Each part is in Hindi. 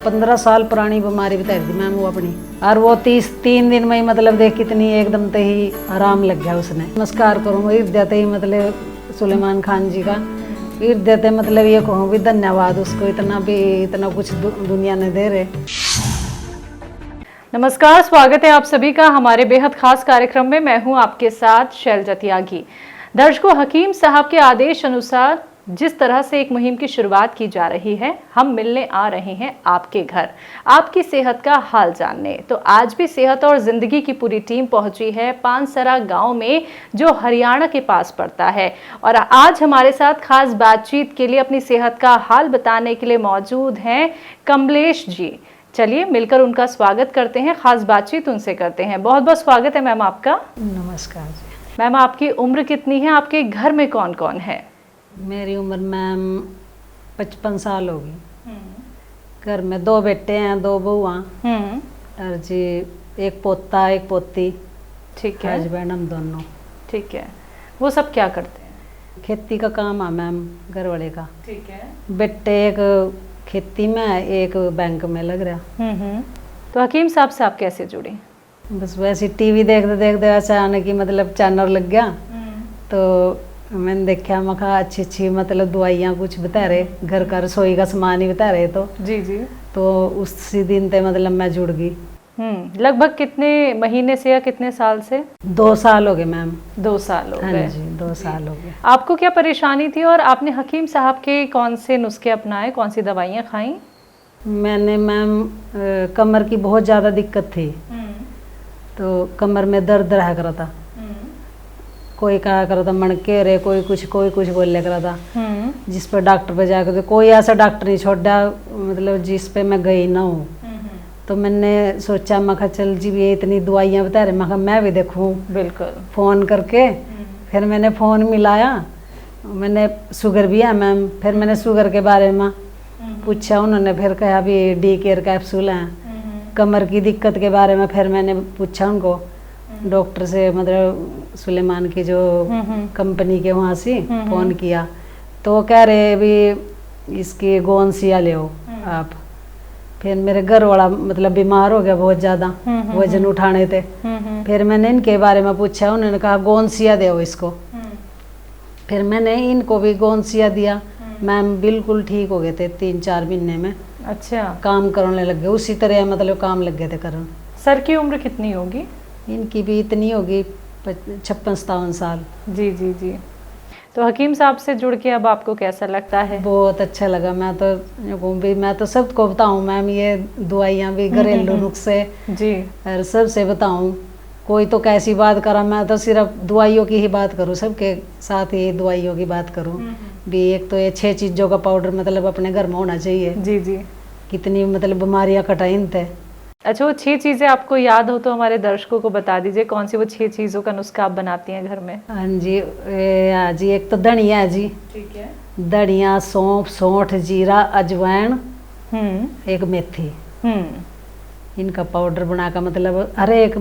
15 साल पुरानी बीमारी बता दी मैम वो अपनी, और वो 3 दिन में ही मतलब देख कितनी एकदम ते ही आराम लग गया उसने। नमस्कार करूँ हृदय ते ही मतलब सुलेमान खान जी का हृदय ते मतलब ये कहूँ भी धन्यवाद उसको, इतना कुछ दुनिया ने दे रहे। नमस्कार, स्वागत है आप सभी का हमारे बेहद खास कार्यक्रम में। मैं हूं आपके साथ शैलजा त्यागी। दर्शकों, हकीम साहब के आदेश अनुसार जिस तरह से एक मुहिम की शुरुआत की जा रही है, हम मिलने आ रहे हैं आपके घर, आपकी सेहत का हाल जानने। तो आज भी सेहत और जिंदगी की पूरी टीम पहुंची है पानसरा गांव में, जो हरियाणा के पास पड़ता है। और आज हमारे साथ खास बातचीत के लिए, अपनी सेहत का हाल बताने के लिए मौजूद हैं कमलेश जी। चलिए मिलकर उनका स्वागत करते हैं, खास बातचीत उनसे करते हैं। बहुत बहुत स्वागत है मैम आपका। नमस्कार जी। मैम, आपकी उम्र कितनी है? आपके घर में कौन कौन है? मेरी उम्र मैम 55 साल होगी। घर में 2 बेटे हैं, 2 बहुआ और जी एक पोता एक पोती। ठीक है। हस्बैंड हम दोनों। ठीक है। वो सब क्या करते हैं? खेती का काम है मैम, घर वाले का। ठीक है। बेटे एक खेती में है, एक बैंक में लग रहा। तो हकीम साहब से आप कैसे जुड़ी? बस वैसे टीवी देखते देखते अचानक ही मतलब चैनल लग गया, तो मैंने देखा, मैं कहा अच्छी मतलब दवाइयाँ कुछ बता रहे, घर का रसोई का सामान ही बता रहे। तो जी जी। तो उसी दिन से मतलब मैं जुड़ गई। लगभग कितने महीने से या कितने साल से? 2 साल हो गए मैम। 2 साल हो गए। हाँ जी, 2 साल हो गए। आपको क्या परेशानी थी और आपने हकीम साहब के कौन से नुस्खे अपनाए, कौन सी दवाइयाँ खाई? मैंने मैम कमर की बहुत ज़्यादा दिक्कत थी, तो कमर में दर्द रहा करा था। कोई कहा करा था मणके रे, कोई कुछ बोले करा था। जिस पर डॉक्टर पे जाकर कोई ऐसा डॉक्टर नहीं छोड़ा मतलब जिस पे मैं गई ना हूँ। तो मैंने सोचा, मैं कहा चल जी ये इतनी दवाइयाँ बता रहे, मैं कहा मैं भी देखूँ। बिल्कुल। फ़ोन करके फिर मैंने फ़ोन मिलाया, मैंने शुगर भी है मैम। फिर मैंने शुगर के बारे में पूछा, उन्होंने फिर कहा भी डी केयर कैप्सूल हैं। कमर की दिक्कत के बारे में फिर मैंने पूछा उनको, डॉक्टर से मतलब सुलेमान की जो कंपनी के वहाँ से फ़ोन किया, तो वो कह रहे भी इसकी गोंसिया ले आप। फिर मेरे घर वाला मतलब बीमार हो गया बहुत ज़्यादा, वजन उठाने थे। फिर मैंने इनके बारे में पूछा, उन्होंने कहा गोंसिया दो इसको। फिर मैंने इनको भी गोंसिया दिया मैम, बिल्कुल ठीक हो गए थे 3-4 महीने में। अच्छा। काम करने लग गए उसी तरह, मतलब काम लग गए थे करने। सर की उम्र कितनी होगी? इनकी भी इतनी होगी 56-57 साल। जी जी जी। तो हकीम साहब से जुड़ के अब आपको कैसा लगता है? बहुत अच्छा लगा। मैं तो सबको बताऊं मैम, ये दवाइयाँ भी घरेलू नुस्खे जी और सबसे बताऊं। कोई तो कैसी बात करा, मैं तो सिर्फ दवाइयों की ही बात करूं, सबके साथ ही दवाइयों की बात करूं भी। एक तो ये 6 चीज़ों का पाउडर मतलब अपने घर में होना चाहिए। जी जी। कितनी मतलब बीमारियाँ कटाइन थे। अच्छा, वो 6 चीज़ें आपको याद हो तो हमारे दर्शकों को बता दीजिए, कौन सी वो 6 चीज़ों का नुस्खा आप बनाती हैं घर में? हाँ जी, हाँ जी, एक तो धनिया है जी। ठीक है। धनिया, सौंफ, सौंठ, जीरा, अजवाइन, एक मेथी। इनका पाउडर बनाकर मतलब हर एक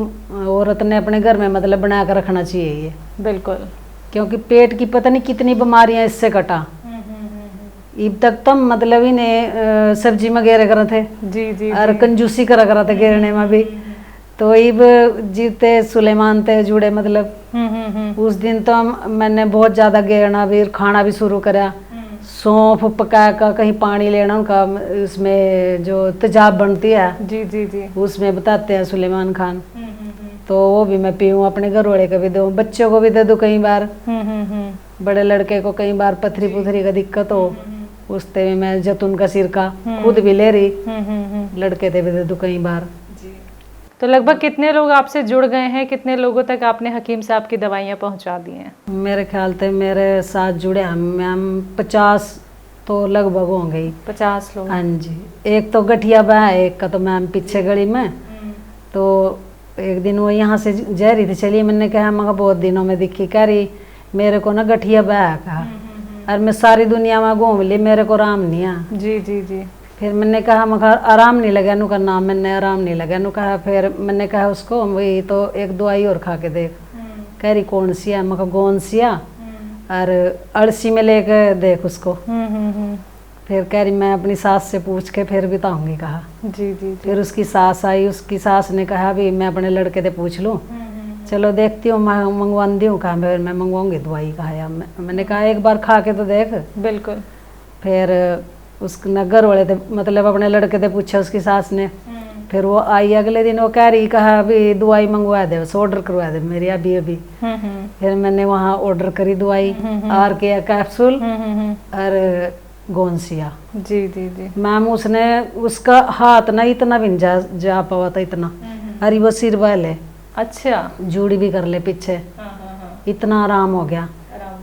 औरत ने अपने घर में मतलब बना कर रखना चाहिए ये। बिल्कुल। क्योंकि पेट की पता नहीं कितनी बीमारियां इससे कटा। अब तक तो मतलब इन्हें सब्जी में गेरे कर थे जी जी, और कंजूसी करा थे गिरने में भी। तो इब जीते सुलेमान ते जुड़े मतलब उस दिन तो मैंने बहुत ज़्यादा गेरना भी, खाना भी शुरू करा। सौंफ पका कर कहीं पानी लेना उनका, उसमें जो तेजाब बनती है जी जी जी, उसमें बताते हैं सुलेमान खान। तो वो भी मैं पीऊँ, अपने घर वाले को भी दूँ, बच्चों को भी दे दूँ। कई बार बड़े लड़के को कई बार पथरी पुथरी का दिक्कत हो, उसते में मैं जैतून का सिरका खुद भी ले रही, लड़के थे भी दे दूँ कई बार। तो लगभग कितने लोग आपसे जुड़ गए हैं? कितने लोगों तक आपने हकीम साहब की दवाइयाँ पहुँचा दी हैं? मेरे ख्याल से मेरे साथ जुड़े हम मैम 50 तो लगभग होंगे ही। 50 लोग? हाँ जी। एक तो गठिया बा है, एक का तो मैम पीछे गली में। तो एक दिन वो यहाँ से जा रही थी, चलिए मैंने कहा, मैं बहुत दिनों में दिखी, कह रही मेरे को ना गठिया बा है कहा, और मैं सारी दुनिया में घूम ली, मेरे को आराम नहीं है। जी जी जी। फिर मैंने कहा, मैं आराम नहीं लगा नु का नाम, मैंने आराम नहीं लगा नु कहा। फिर मैंने कहा उसको, वही तो एक दवाई और खा के देख। कह रही कौन सी है? मैं कहा गोंसिया, और अड़सी में लेके देख उसको। फिर कह रही मैं अपनी सास से पूछ के फिर बताऊंगी कहा। जी जी जी। फिर उसकी सास आई, उसकी सास ने कहा भी मैं अपने लड़के से पूछ लूँ, चलो देखती हूँ मंगवाती हूँ कहा, फिर मैं मंगवाऊंगी दवाई कहा। या मैंने कहा एक बार खा के तो देख। बिल्कुल। फिर उस नगर वाले थे, मतलब अपने लड़के से पूछा उसकी सास ने। फिर वो आई अगले दिन, वो कह रही कहा अभी दवाई मंगवा दे, बस ऑर्डर करवा दे मेरी अभी अभी। फिर मैंने वहाँ ऑर्डर करी दवाई, आर के कैप्सूल और गोंसिया। जी जी जी। मैम उसने उसका हाथ ना इतना भी नहीं जा पावा था इतना। अरे वो सिर वाले अच्छा, जूड़ी भी कर ले पीछे, इतना आराम हो गया।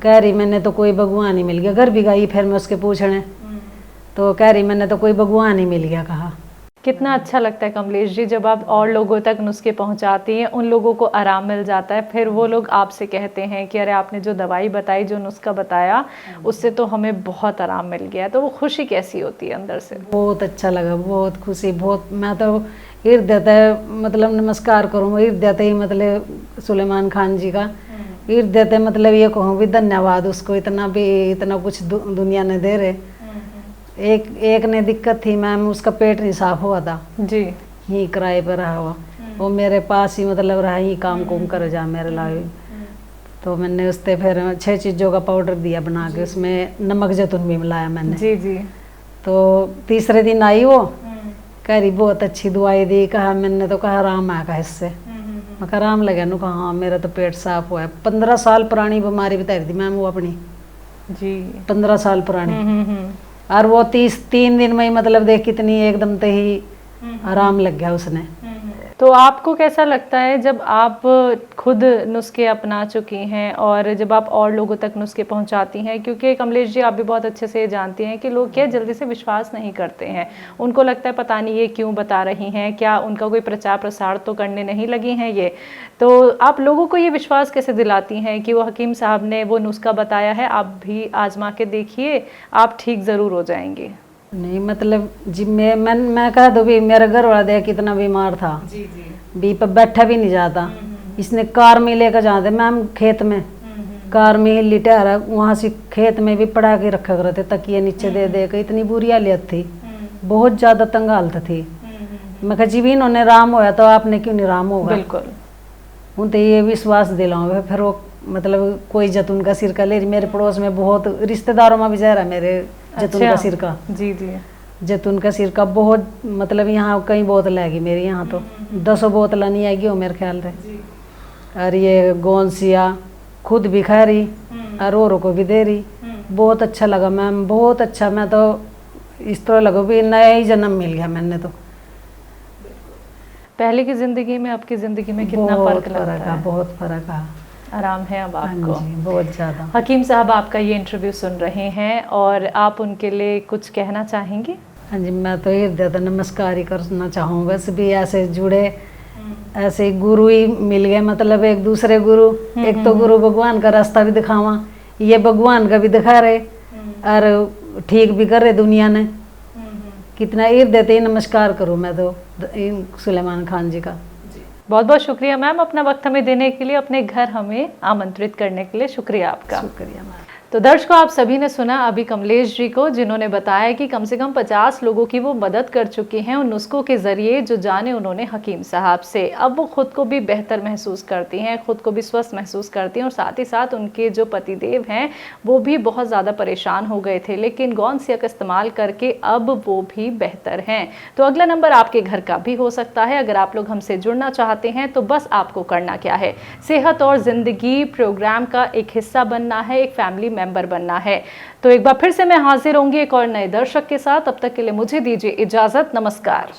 कह रही मैंने तो कोई भगवान ही मिल गया। घर भी गई फिर मैं उसके पूछने, तो कह रही मैंने तो कोई भगवान ही मिल गया कहा। कितना अच्छा लगता है कमलेश जी जब आप और लोगों तक नुस्खे पहुंचाती हैं, उन लोगों को आराम मिल जाता है, फिर वो लोग आपसे कहते हैं कि अरे आपने जो दवाई बताई, जो नुस्खा बताया, उससे तो हमें बहुत आराम मिल गया। तो वो खुशी कैसी होती है अंदर से? बहुत अच्छा लगा, बहुत खुशी, बहुत। मैं तो हृदय से मतलब नमस्कार करूँ, हृदय से ही मतलब सुलेमान खान जी का हृदय से मतलब ये कहूँ भी धन्यवाद उसको, इतना भी इतना कुछ दुनिया ने दे रहे। एक ने दिक्कत थी मैम, उसका पेट नहीं साफ हुआ था जी। ही किराए पर रहा हुआ, वो मेरे पास ही मतलब रहा ही काम कुम कर जा मेरे लाए। तो मैंने उससे फिर 6 चीज़ों का पाउडर दिया बना के, उसमें नमक जैतून भी मिलाया मैंने। जी जी। तो तीसरे दिन आई वो, कह रही बहुत अच्छी दवाई दी कहा। मैंने तो कहा आराम आएगा इससे, मैं कहा आराम लगा नू कहा हाँ मेरा तो पेट साफ हुआ है। 15 साल पुरानी बीमारी बता रही थी मैम वो अपनी जी। 15 साल पुरानी। और वो 3 दिन में ही मतलब देख कितनी एकदम से ही आराम लग गया उसने। तो आपको कैसा लगता है जब आप खुद नुस्खे अपना चुकी हैं और जब आप और लोगों तक नुस्खे पहुंचाती हैं? क्योंकि कमलेश जी आप भी बहुत अच्छे से जानती हैं कि लोग क्या जल्दी से विश्वास नहीं करते हैं, उनको लगता है पता नहीं ये क्यों बता रही हैं, क्या उनका कोई प्रचार प्रसार तो करने नहीं लगी हैं ये। तो आप लोगों को ये विश्वास कैसे दिलाती हैं कि वो हकीम साहब ने वो नुस्खा बताया है, आप भी आजमा के देखिए, आप ठीक ज़रूर हो जाएंगे? नहीं मतलब जी मैं कह दो भी मेरा घर वाला देख कितना बीमार था, जी जी। बी पर बैठा भी नहीं जाता। इसने कार में लेकर जाते मैम खेत में, कार में ही लिटा वहाँ से खेत में भी पड़ा के रखा करते तकिए नीचे दे दे के। इतनी बुरी हालत थी, बहुत ज़्यादा तंग हालत थी। मैं कहा जी भी इन्होंने राम होया तो आपने क्यों नहीं राम होगा। बिल्कुल। उन तो ये विश्वास दिलाऊँ। फिर वो मतलब कोई जैतून का सिरका ले रही, मेरे पड़ोस में बहुत रिश्तेदारों में भी जा रहा मेरे जैतून का सिरका। जी जी। जैतून का सिरका बहुत मतलब यहाँ कई बोतल आएगी मेरी यहाँ तो 10 बोतल नहीं आएगी वो मेरे ख्याल से। और ये गोंसिया खुद भी खा रही और औरों को भी दे रही। बहुत अच्छा लगा मैम, बहुत अच्छा। मैं तो इस तरह लगा भी नया ही जन्म मिल गया मैंने तो। पहले की जिंदगी में आपकी जिंदगी में कितना फर्क लगता है? बहुत फर्क है, आराम है अब आपको? बहुत ज़्यादा। हकीम साहब आपका ये इंटरव्यू सुन रहे हैं और आप उनके लिए कुछ कहना चाहेंगे? हाँ जी, मैं तो हृदय से नमस्कार ही करना चाहूँ। बस भी ऐसे जुड़े, ऐसे गुरु ही मिल गए, मतलब एक दूसरे गुरु। एक तो गुरु भगवान का रास्ता भी दिखावा, ये भगवान का भी दिखा रहे और ठीक भी कर रहे दुनिया ने। कितना हृदय से नमस्कार करूँ मैं तो सुलेमान खान जी का। बहुत बहुत शुक्रिया मैम, अपना वक्त हमें देने के लिए, अपने घर हमें आमंत्रित करने के लिए शुक्रिया आपका। शुक्रिया मैम। तो दर्शकों, आप सभी ने सुना अभी कमलेश जी को, जिन्होंने बताया कि कम से कम 50 लोगों की वो मदद कर चुकी हैं उन नुस्खों के जरिए जो जाने उन्होंने हकीम साहब से। अब वो खुद को भी बेहतर महसूस करती हैं, खुद को भी स्वस्थ महसूस करती हैं और साथ ही साथ उनके जो पतिदेव हैं वो भी बहुत ज़्यादा परेशान हो गए थे, लेकिन गोंसिया का इस्तेमाल करके अब वो भी बेहतर हैं। तो अगला नंबर आपके घर का भी हो सकता है। अगर आप लोग हमसे जुड़ना चाहते हैं तो बस आपको करना क्या है, सेहत और ज़िंदगी प्रोग्राम का एक हिस्सा बनना है, एक फैमिली मेंबर बनना है। तो एक बार फिर से मैं हाजिर होंगी एक और नए दर्शक के साथ। तब तक के लिए मुझे दीजिए इजाजत। नमस्कार।